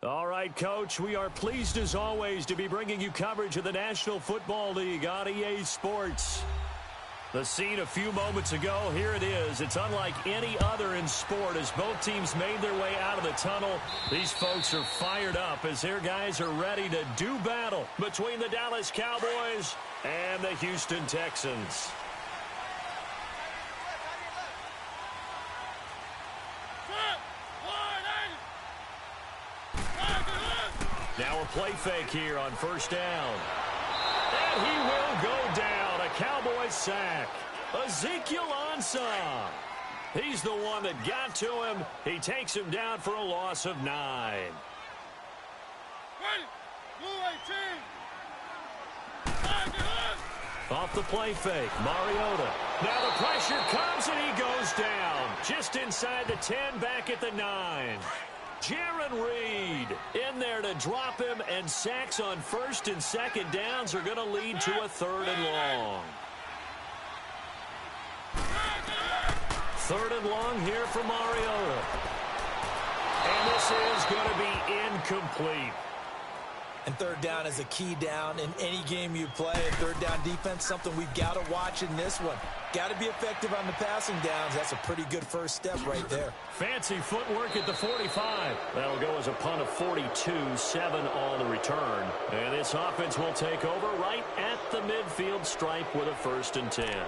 All right, Coach, we are pleased as always to be bringing you coverage of the National Football League on EA Sports. The scene a few moments ago, here it is. It's unlike any other in sport as both teams made their way out of the tunnel. These folks are fired up as their guys are ready to do battle between the Dallas Cowboys and the Houston Texans. Now a play fake here on first down. And he will go down. A Cowboys sack. Ezekiel Ansah. He's the one that got to him. He takes him down for a loss of 9. Off the play fake, Mariota. Now the pressure comes and he goes down. Just inside the 10, back at the 9. Jaron Reed in there to drop him, and sacks on first and second downs are going to lead to a 3rd and long. 3rd and long here for Mariota. And this is going to be incomplete. And 3rd down is a key down in any game you play. And 3rd down defense, something we've got to watch in this one. Got to be effective on the passing downs. That's a pretty good first step right there. Fancy footwork at the 45. That'll go as a punt of 42, 7 on the return. And this offense will take over right at the midfield stripe with a 1st and 10.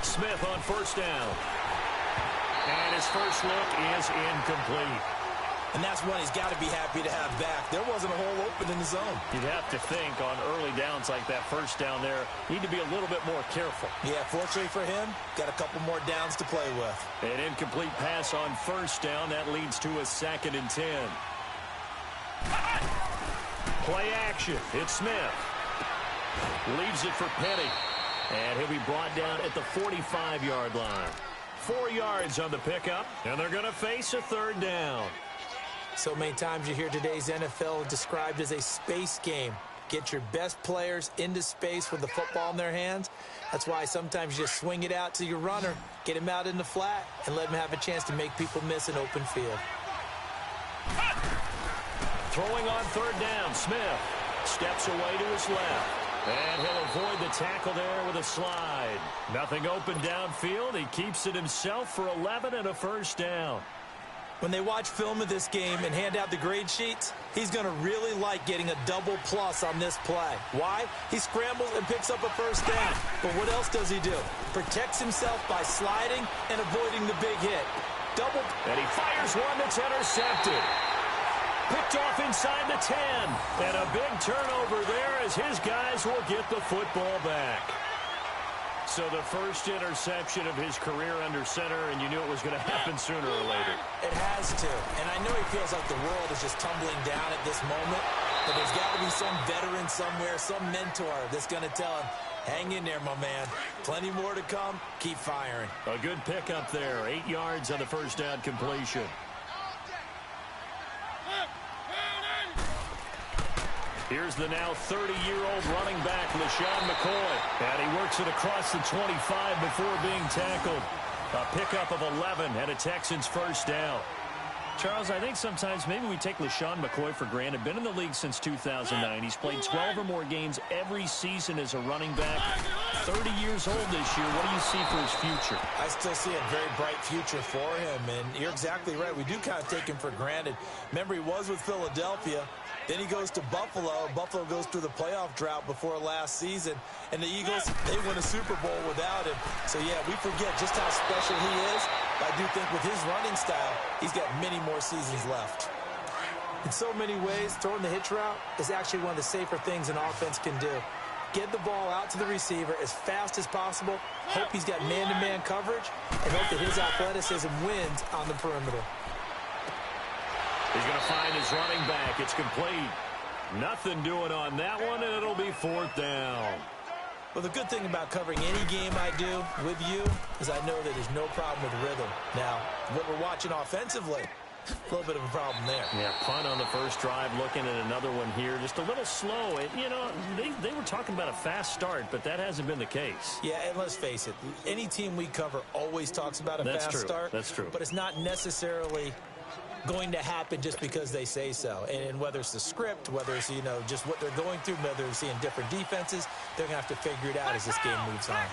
Smith on first down. And his first look is incomplete. And that's one he's got to be happy to have back. There wasn't a hole open in the zone. You'd have to think on early downs like that first down there, need to be a little bit more careful. Yeah, fortunately for him, got a couple more downs to play with. An incomplete pass on first down. That leads to a 2nd and 10. Play action. It's Smith. Leaves it for Penny. And he'll be brought down at the 45-yard line. 4 yards on the pickup, and they're going to face a 3rd down. So many times you hear today's NFL described as a space game. Get your best players into space with the football in their hands. That's why sometimes you just swing it out to your runner, get him out in the flat, and let him have a chance to make people miss an open field. Throwing on 3rd down, Smith steps away to his left. And he'll avoid the tackle there with a slide. Nothing open downfield. He keeps it himself for 11 and a 1st down. When they watch film of this game and hand out the grade sheets, he's going to really like getting a double plus on this play. Why? He scrambles and picks up a 1st down. But what else does he do? Protects himself by sliding and avoiding the big hit. Double. And he fires one that's intercepted. Picked off inside the 10. And a big turnover there as his guys will get the football back. So the first interception of his career under center, and you knew it was going to happen sooner or later. It has to. And I know he feels like the world is just tumbling down at this moment. But there's got to be some veteran somewhere, some mentor that's going to tell him, hang in there, my man. Plenty more to come. Keep firing. A good pickup there. 8 yards on the first down completion. Here's the now 30-year-old running back, LaShawn McCoy. And he works it across the 25 before being tackled. A pickup of 11 and a Texans 1st down. Charles, I think sometimes maybe we take LaShawn McCoy for granted. Been in the league since 2009. He's played 12 or more games every season as a running back. 30 years old this year. What do you see for his future? I still see a very bright future for him. And you're exactly right. We do kind of take him for granted. Remember, he was with Philadelphia. Then he goes to Buffalo. Buffalo goes through the playoff drought before last season. And the Eagles, they win a Super Bowl without him. So, yeah, we forget just how special he is. But I do think with his running style, he's got many more seasons left. In so many ways, throwing the hitch route is actually one of the safer things an offense can do. Get the ball out to the receiver as fast as possible. Hope he's got man-to-man coverage. And hope that his athleticism wins on the perimeter. He's going to find his running back. It's complete. Nothing doing on that one, and it'll be 4th down. Well, the good thing about covering any game I do with you is I know that there's no problem with rhythm. Now, what we're watching offensively, A little bit of a problem there. Yeah, punt on the first drive, looking at another one here. Just a little slow. And, you know, they were talking about a fast start, but that hasn't been the case. Yeah, and let's face it, any team we cover always talks about a fast start. That's true. But it's not necessarily going to happen just because they say so. And whether it's the script, whether it's, you know, just what they're going through, whether they're seeing different defenses, they're going to have to figure it out as this game moves on.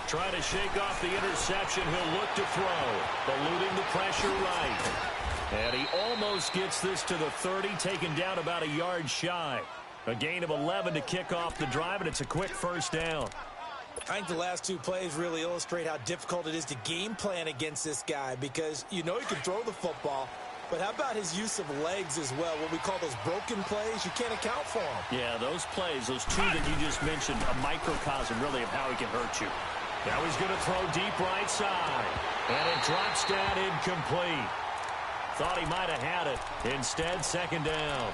Try to shake off the interception. He'll look to throw. Eluding the pressure right. And he almost gets this to the 30, taken down about a yard shy. A gain of 11 to kick off the drive, and it's a quick first down. I think the last two plays really illustrate how difficult it is to game plan against this guy, because you know he can throw the football, but how about his use of legs as well? What we call those broken plays, you can't account for them. Yeah, those plays, those two that you just mentioned, a microcosm really of how he can hurt you. Now he's going to throw deep right side, and it drops down incomplete. Thought he might have had it. Instead, second down.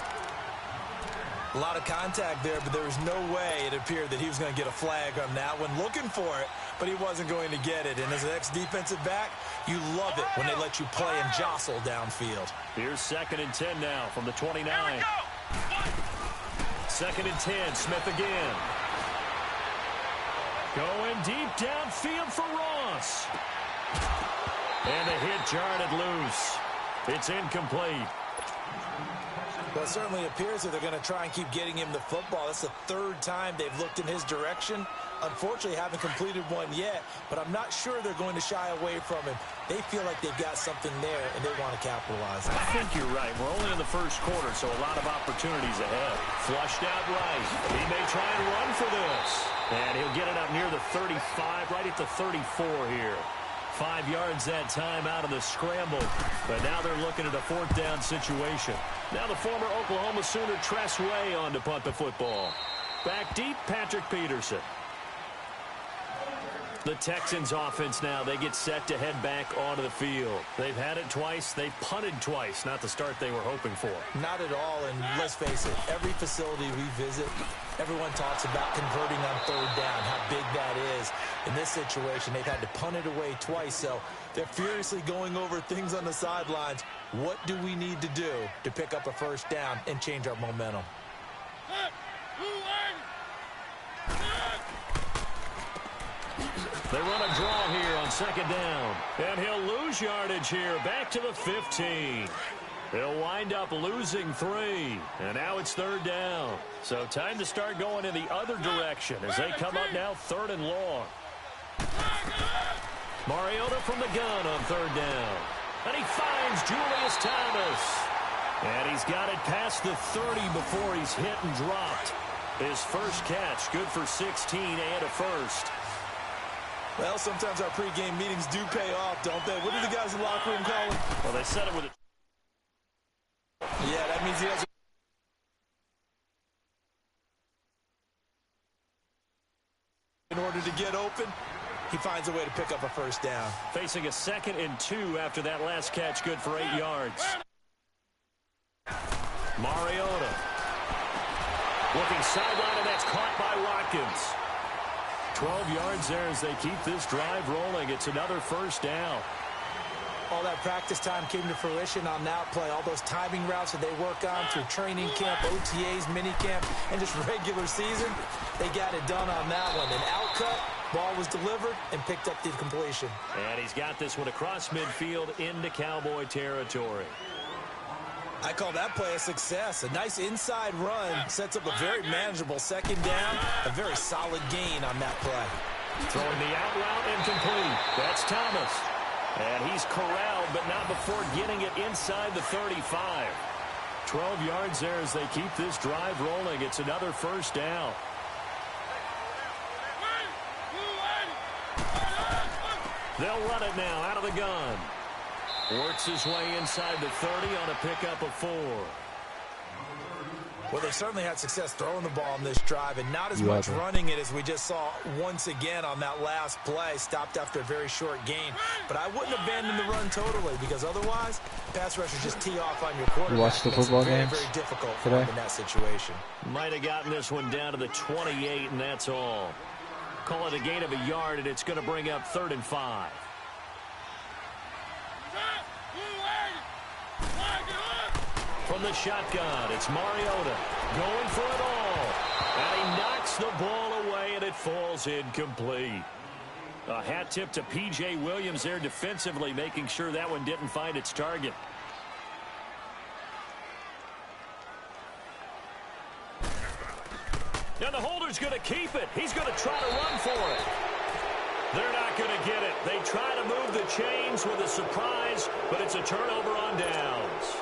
A lot of contact there, but there was no way it appeared that he was going to get a flag on that one. Looking for it, but he wasn't going to get it. And as an ex-defensive back, you love it when they let you play and jostle downfield. Here's 2nd and 10 now from the 29. 2nd and 10, Smith again. Going deep downfield for Ross. And the hit jarred it loose. It's incomplete. Well, it certainly appears that they're going to try and keep getting him the football. That's the 3rd time they've looked in his direction. Unfortunately, haven't completed one yet, but I'm not sure they're going to shy away from him. They feel like they've got something there, and they want to capitalize on it. I think you're right. We're only in the first quarter, so a lot of opportunities ahead. Flushed out right. He may try and run for this. And he'll get it up near the 35, right at the 34 here. 5 yards that time out of the scramble. But now they're looking at a 4th down situation. Now the former Oklahoma Sooner Tress Way on to punt the football. Back deep, Patrick Peterson. The Texans offense now, they get set to head back onto the field. They've had it twice. They've punted twice. Not the start they were hoping for. Not at all, and let's face it, every facility we visit, everyone talks about converting on 3rd down, how big that is. In this situation, they've had to punt it away twice, so they're furiously going over things on the sidelines. What do we need to do to pick up a 1st down and change our momentum? They run a draw here on 2nd down. And he'll lose yardage here, back to the 15. He'll wind up losing 3. And now it's 3rd down. So time to start going in the other direction as they come up now 3rd and long. Mariota from the gun on 3rd down. And he finds Julius Thomas. And he's got it past the 30 before he's hit and dropped. His first catch, good for 16 and a first. Well, sometimes our pregame meetings do pay off, don't they? What do the guys in the locker room call it? Well, they said it with a... Yeah, that means he has... In order to get open, he finds a way to pick up a 1st down. Facing a 2nd and 2 after that last catch, good for 8 yards. Mariota. Looking sideline, and that's caught by Watkins. 12 yards there as they keep this drive rolling. It's another 1st down. All that practice time came to fruition on that play. All those timing routes that they work on through training camp, OTAs, minicamp, and just regular season, they got it done on that one. An outcut, ball was delivered, and picked up the completion. And he's got this one across midfield into Cowboy territory. I call that play a success. A nice inside run sets up a very manageable 2nd down. A very solid gain on that play. Throwing the out route incomplete. That's Thomas. And he's corralled, but not before getting it inside the 35. 12 yards there as they keep this drive rolling. It's another 1st down. They'll run it now out of the gun. Works his way inside the 30 on a pickup of 4. Well, they certainly had success throwing the ball in this drive, and not as much running it as we just saw once again on that last play. Stopped after a very short gain. But I wouldn't abandon the run totally, because otherwise, pass rushers just tee off on your quarterback. You watched the football game? Very difficult for him in that situation. Might have gotten this one down to the 28, and that's all. Call it a gain of a yard, and it's going to bring up 3rd and 5. From the shotgun, it's Mariota going for it all. And he knocks the ball away, and it falls incomplete. A hat tip to P.J. Williams there defensively, making sure that one didn't find its target. And the holder's going to keep it. He's going to try to run for it. They're not going to get it. They try to move the chains with a surprise, but it's a turnover on downs.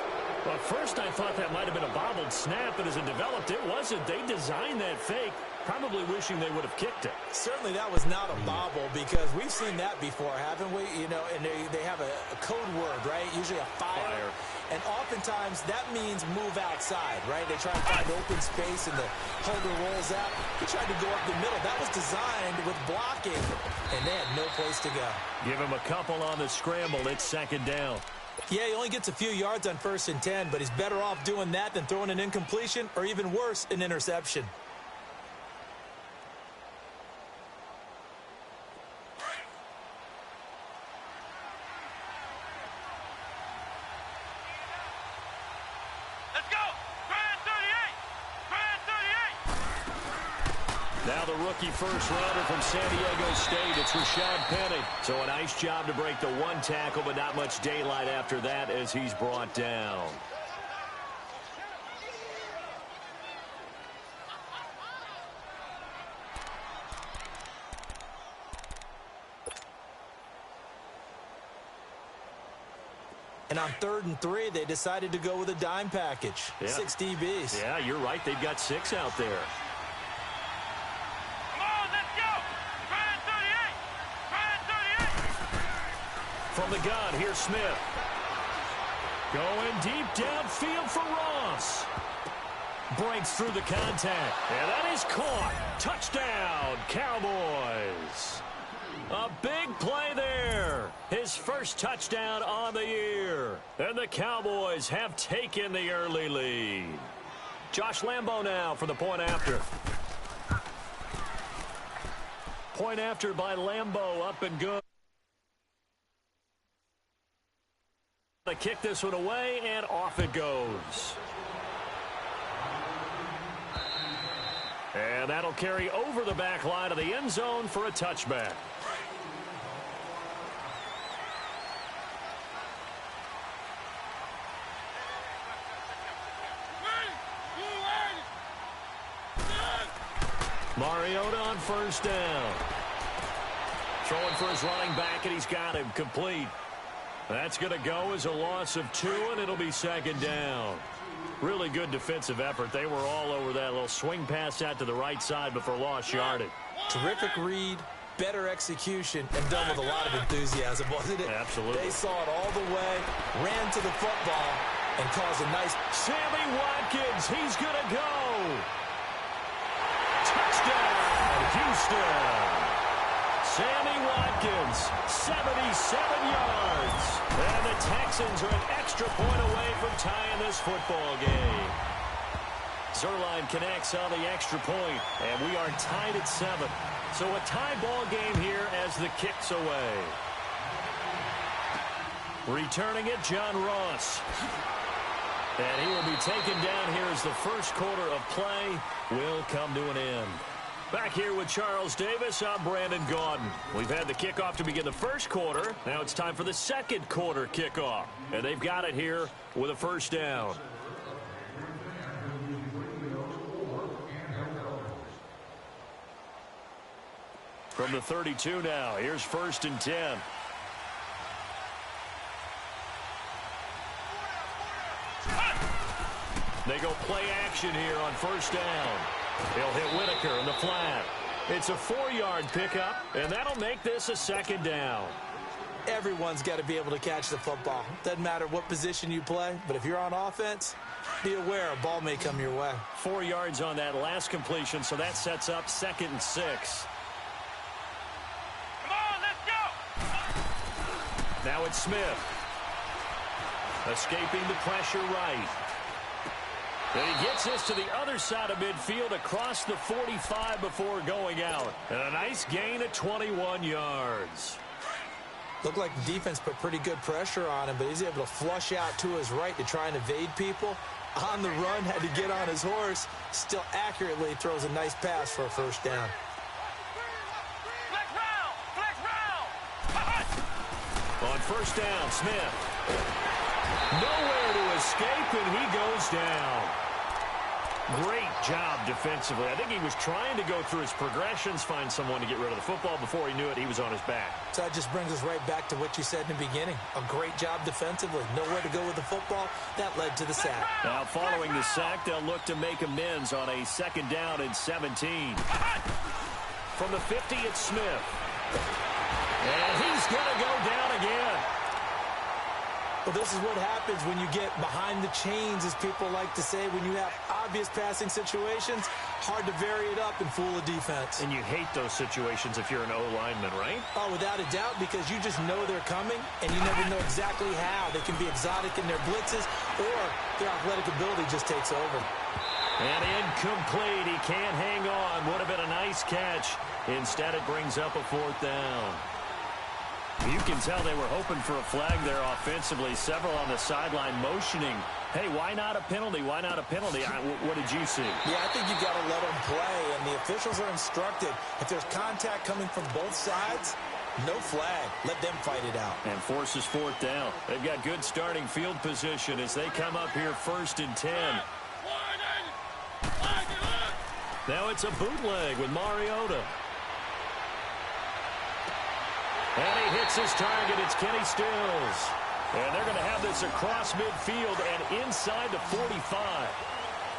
Well, first I thought that might have been a bobbled snap, but as it developed, it wasn't. They designed that fake, probably wishing they would have kicked it. Certainly that was not a bobble, because we've seen that before, haven't we? You know, and they have a code word, right? Usually a fire. And oftentimes that means move outside, right? They try to find open space and the holder rolls out. He tried to go up the middle. That was designed with blocking, and they had no place to go. Give him a couple on the scramble. It's 2nd down. Yeah, he only gets a few yards on 1st and 10, but he's better off doing that than throwing an incompletion or even worse, an interception. Now the rookie first-rounder from San Diego State, it's Rashad Penny. So a nice job to break the one tackle, but not much daylight after that as he's brought down. And on 3rd and 3, they decided to go with a dime package. Yeah. 6 DBs. Yeah, you're right. They've got 6 out there. From the gun, here's Smith. Going deep downfield for Ross. Breaks through the contact. And that is caught. Touchdown, Cowboys. A big play there. His first touchdown on the year. And the Cowboys have taken the early lead. Josh Lambo now for the point after. Point after by Lambo, up and good. To kick this one away, and off it goes. And that'll carry over the back line of the end zone for a touchback. Mariota on 1st down. Throwing for his running back, and he's got him complete. That's going to go as a loss of 2, and it'll be 2nd down. Really good defensive effort. They were all over that little swing pass out to the right side before lost yardage. Terrific read, better execution, and done with a lot of enthusiasm, wasn't it? Absolutely. They saw it all the way, ran to the football, and caused a nice... Sammy Watkins, he's going to go. Touchdown, Houston. Sammy Watkins, 77 yards. And the Texans are an extra point away from tying this football game. Zerline connects on the extra point, and we are tied at 7. So a tie ball game here as the kick's away. Returning it, John Ross. And he will be taken down here as the first quarter of play will come to an end. Back here with Charles Davis, I'm Brandon Gaudin. We've had the kickoff to begin the first quarter. Now it's time for the second quarter kickoff. And they've got it here with a 1st down. From the 32 now, here's 1st and 10. They go play action here on 1st down. He'll hit Whitaker in the flat. It's a 4-yard pickup, and that'll make this a 2nd down. Everyone's got to be able to catch the football. Doesn't matter what position you play, but if you're on offense, be aware a ball may come your way. 4 yards on that last completion, so that sets up 2nd and 6. Come on, let's go! Now it's Smith. Escaping the pressure right. And he gets this to the other side of midfield across the 45 before going out. And a nice gain of 21 yards. Looked like the defense put pretty good pressure on him, but he's able to flush out to his right to try and evade people. On the run, had to get on his horse. Still accurately throws a nice pass for a first down. Flex round! Flex round! On first down, Smith. Nowhere to escape, and he goes down. Great job defensively. I think he was trying to go through his progressions, find someone to get rid of the football. Before he knew it, he was on his back. So that just brings us right back to what you said in the beginning. A great job defensively. Nowhere to go with the football. That led to the sack. Now, following the sack, they'll look to make amends on a second down and 17. From the 50, it's Smith. And he's going to go down again. Well, this is what happens when you get behind the chains, as people like to say, when you have obvious passing situations. Hard to vary it up and fool a defense. And you hate those situations if you're an O-lineman, right? Oh, without a doubt, because you just know they're coming, and you never know exactly how. They can be exotic in their blitzes, or their athletic ability just takes over. And incomplete. He can't hang on. Would have been a nice catch. Instead, it brings up a fourth down. You can tell they were hoping for a flag there offensively. Several on the sideline motioning. Hey, why not a penalty? Why not a penalty? What did you see? Yeah, I think you've got to let them play, and the officials are instructed. If there's contact coming from both sides, no flag. Let them fight it out. And forces fourth down. They've got good starting field position as they come up here first and 10. Now it's a bootleg with Mariota. And he hits his target. It's Kenny Stills. And they're going to have this across midfield and inside the 45.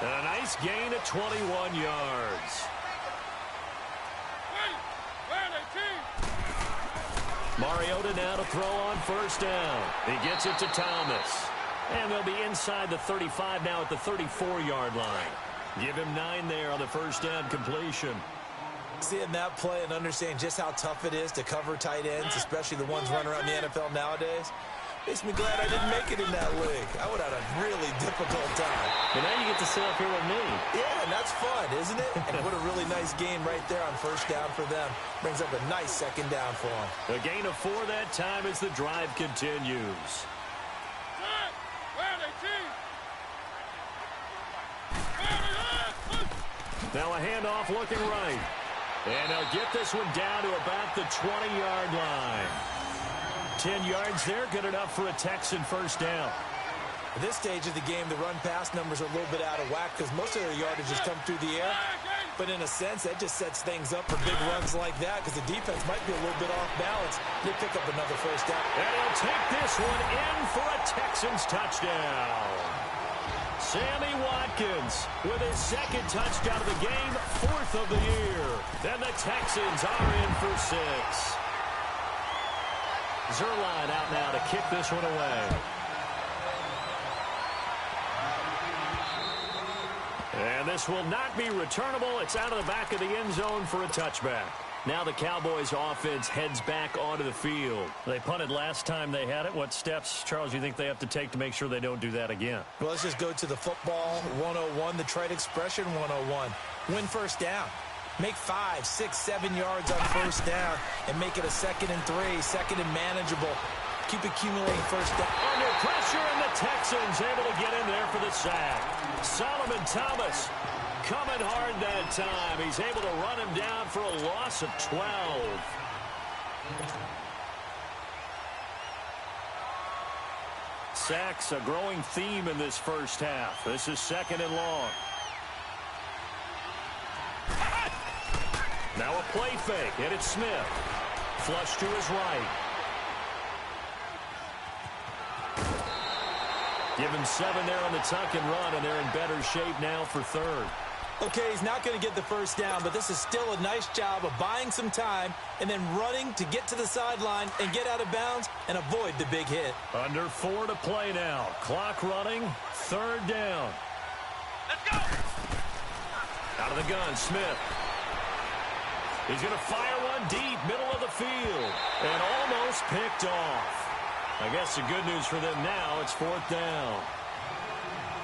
And a nice gain of 21 yards. Mariota now to throw on first down. He gets it to Thomas. And they'll be inside the 35 now at the 34-yard line. Give him 9 there on the first down completion. Seeing that play and understanding just how tough it is to cover tight ends, especially the ones running around the NFL nowadays, makes me glad I didn't make it in that league. I would have had a really difficult time. But now you get to sit up here with me. Yeah, and that's fun, isn't it? And what a really nice game right there on first down for them. Brings up a nice second down for them. A gain of 4 that time as the drive continues. Now a handoff looking right. And they'll get this one down to about the 20-yard line. 10 yards there, good enough for a Texan first down. At this stage of the game, the run-pass numbers are a little bit out of whack because most of their yardage has come through the air. But in a sense, that just sets things up for big runs like that because the defense might be a little bit off balance. They pick up another first down. And he'll take this one in for a Texans touchdown. Sammy Watkins with his second touchdown of the game, 4th of the year. Then the Texans are in for 6. Zerline out now to kick this one away. And this will not be returnable. It's out of the back of the end zone for a touchback. Now the Cowboys offense heads back onto the field. They punted last time they had it. What steps, Charles, do you think they have to take to make sure they don't do that again? Well, let's just go to the football 101, the trade expression 101. Win first down. Make 5, 6, 7 yards on first down and make it a 2nd and 3, second and manageable. Keep accumulating first down. Under pressure, and the Texans able to get in there for the sack. Solomon Thomas coming hard that time. He's able to run him down for a loss of 12. Sacks a growing theme in this first half. This is 2nd and long. Now a play fake, and it's Smith. Flush to his right. Give him 7 there on the tuck and run, and they're in better shape now for 3rd. Okay, he's not going to get the first down, but this is still a nice job of buying some time and then running to get to the sideline and get out of bounds and avoid the big hit. Under 4 to play now. Clock running, 3rd down. Let's go! Out of the gun, Smith. He's going to fire one deep, middle of the field, and almost picked off. I guess the good news for them now, it's 4th down.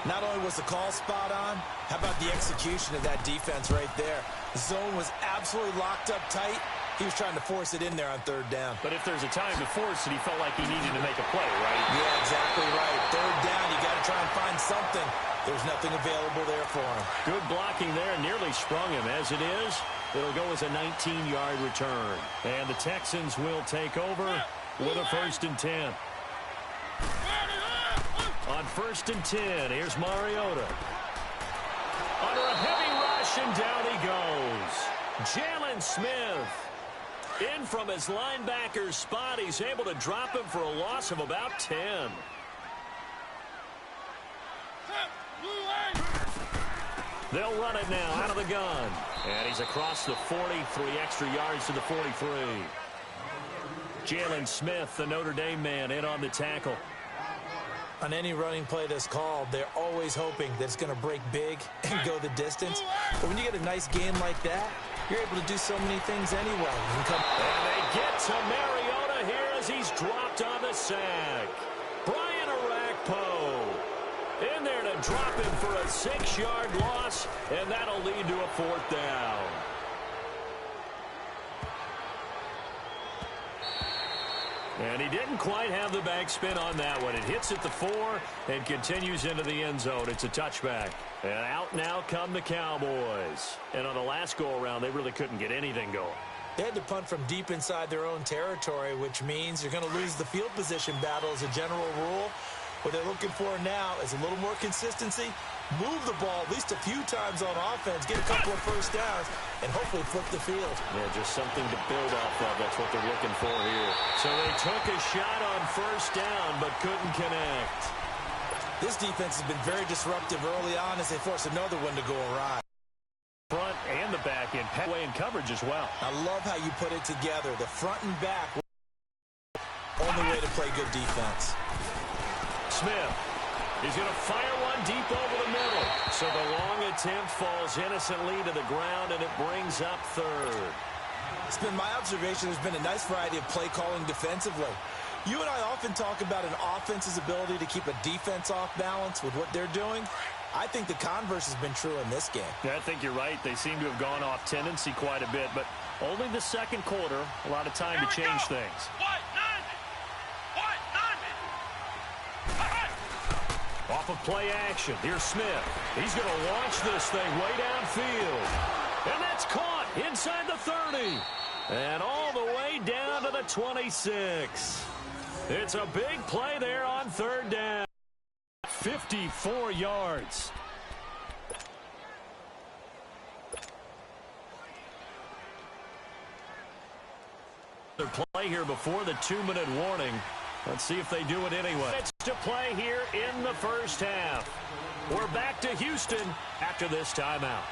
Not only was the call spot on, how about the execution of that defense right there? The zone was absolutely locked up tight. He was trying to force it in there on third down. But if there's a time to force it, he felt like he needed to make a play, right? Yeah, exactly right. Third down, you got to try and find something. There's nothing available there for him. Good blocking there, nearly sprung him. As it is, it'll go as a 19-yard return. And the Texans will take over with a 1st and 10. On 1st and 10, here's Mariota. Under a heavy rush, and down he goes. Jalen Smith. In from his linebacker's spot, he's able to drop him for a loss of about 10. They'll run it now out of the gun. And he's across the 40, 3 extra yards to the 43. Jalen Smith, the Notre Dame man, in on the tackle. On any running play that's called, they're always hoping that it's going to break big and go the distance. But when you get a nice game like that, you're able to do so many things anyway. And they get to Mariota here as he's dropped on the sack. Brian Orakpo in there to drop him for a 6-yard loss, and that'll lead to a 4th down. And he didn't quite have the backspin on that one. It hits at the 4 and continues into the end zone. It's a touchback. And out now come the Cowboys. And on the last go-around, they really couldn't get anything going. They had to punt from deep inside their own territory, which means you're going to lose the field position battle as a general rule. What they're looking for now is a little more consistency, move the ball at least a few times on offense, get a couple of 1st downs, and hopefully flip the field. Yeah, just something to build off of. That's what they're looking for here. So they took a shot on 1st down, but couldn't connect. This defense has been very disruptive early on as they force another one to go awry. Front and the back end, way in coverage as well. I love how you put it together. The front and back, only way to play good defense. Smith, he's going to fire one deep over the middle. So the long attempt falls innocently to the ground, and it brings up 3rd. It's been my observation there's been a nice variety of play calling defensively. You and I often talk about an offense's ability to keep a defense off balance with what they're doing. I think the converse has been true in this game. Yeah, I think you're right. They seem to have gone off tendency quite a bit, but only the 2nd quarter, a lot of time to change things. Off of play action, here's Smith. He's going to launch this thing way downfield. And that's caught inside the 30. And all the way down to the 26. It's a big play there on 3rd down. 54 yards. Their play here before the 2-minute warning. Let's see if they do it anyway. It's to play here in the 1st half. We're back to Houston after this timeout.